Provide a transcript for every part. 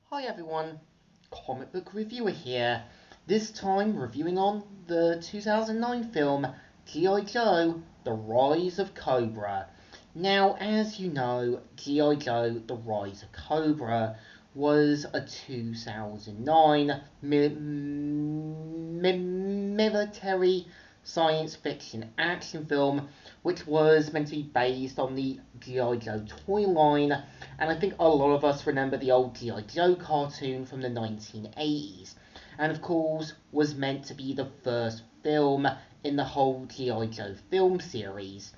Hi everyone, comic book reviewer here. This time reviewing on the 2009 film G.I Joe, The Rise of Cobra. Now, as you know, G.I Joe, The Rise of Cobra was a 2009 military science fiction action film which was meant to be based on the G.I Joe toy line, and I think a lot of us remember the old G.I Joe cartoon from the 1980s, and of course was meant to be the first film in the whole G.I Joe film series.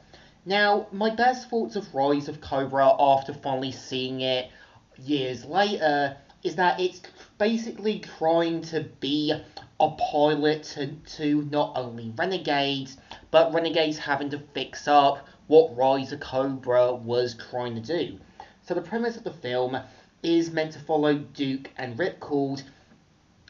Now, my best thoughts of Rise of Cobra after finally seeing it years later is that it's basically trying to be a pilot to not only Renegades, but Renegades having to fix up what Rise of Cobra was trying to do. So the premise of the film is meant to follow Duke and Ripcord,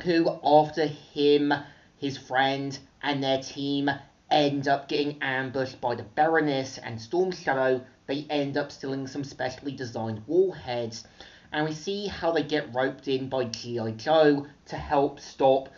who, after him, his friend, and their team end up getting ambushed by the Baroness and Storm Shadow, they end up stealing some specially designed warheads, and we see how they get roped in by G.I. Joe to help stop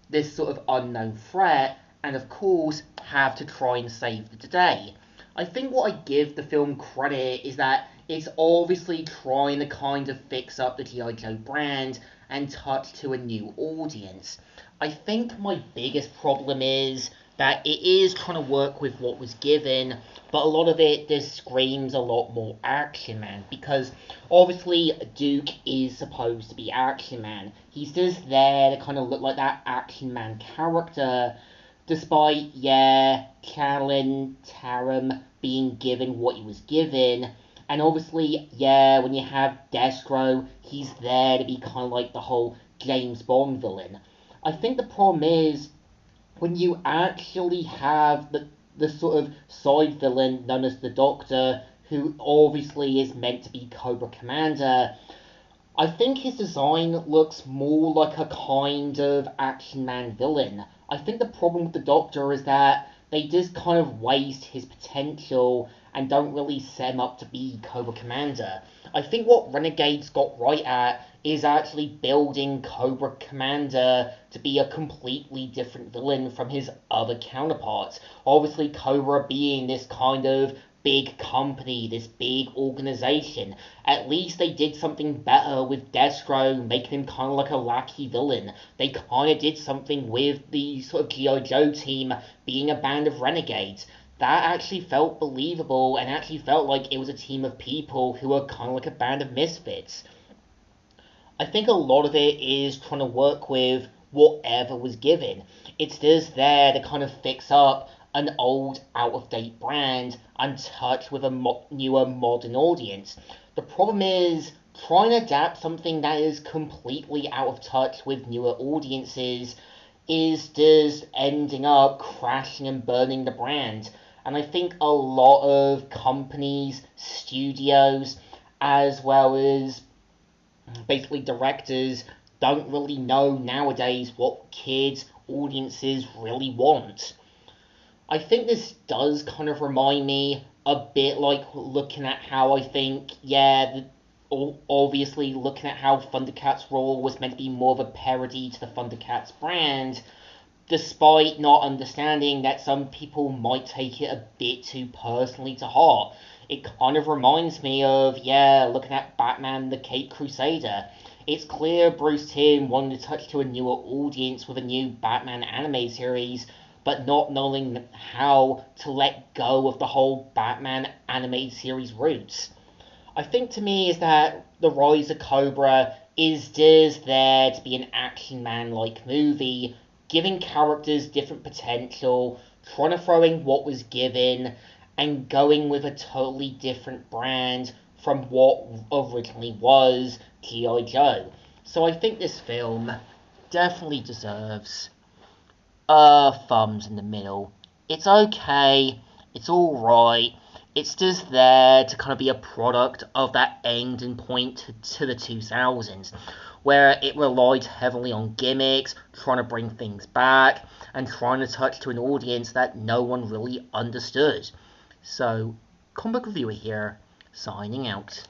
this sort of unknown threat, and of course, have to try and save the day. I think what I give the film credit is that it's obviously trying to kind of fix up the G.I. Joe brand and touch to a new audience. I think my biggest problem is that it is trying to work with what was given, but a lot of it just screams a lot more Action Man, because obviously Duke is supposed to be Action Man. He's just there to kind of look like that Action Man character, despite, Callan Tarum being given what he was given. And obviously, when you have Destro, he's there to be kind of like the whole James Bond villain. I think the problem is when you actually have the sort of side villain known as the Doctor, who obviously is meant to be Cobra Commander. I think his design looks more like a kind of Action Man villain. I think the problem with the Doctor is that they just kind of waste his potential and don't really set him up to be Cobra Commander. I think what Renegades got right at is actually building Cobra Commander to be a completely different villain from his other counterparts. Obviously, Cobra being this kind of big company, this big organization. At least they did something better with Destro, making him kind of like a lackey villain. They kind of did something with the sort of G.I. Joe team being a band of renegades. That actually felt believable and actually felt like it was a team of people who were kind of like a band of misfits. I think a lot of it is trying to work with whatever was given. It's just there to kind of fix up an old, out-of-date brand and touch with a newer, modern audience. The problem is trying to adapt something that is completely out of touch with newer audiences is just ending up crashing and burning the brand. And I think a lot of companies, studios, as well as basically directors don't really know nowadays what kids, audiences really want. I think this does kind of remind me a bit like looking at how I think, obviously looking at how Thundercats Raw was meant to be more of a parody to the Thundercats brand, despite not understanding that some people might take it a bit too personally to heart. It kind of reminds me of, looking at Batman the Caped Crusader. It's clear Bruce Timm wanted to touch to a newer audience with a new Batman anime series, but not knowing how to let go of the whole Batman anime series roots. I think to me is that The Rise of Cobra is just there to be an Action Man-like movie, giving characters different potential, trying to throw in what was given, and going with a totally different brand from what originally was G.I. Joe. So I think this film definitely deserves thumbs in the middle. It's okay, it's alright, it's just there to kind of be a product of that ending point to the 2000s, where it relied heavily on gimmicks, trying to bring things back, and trying to touch to an audience that no one really understood. So, comic reviewer here, signing out.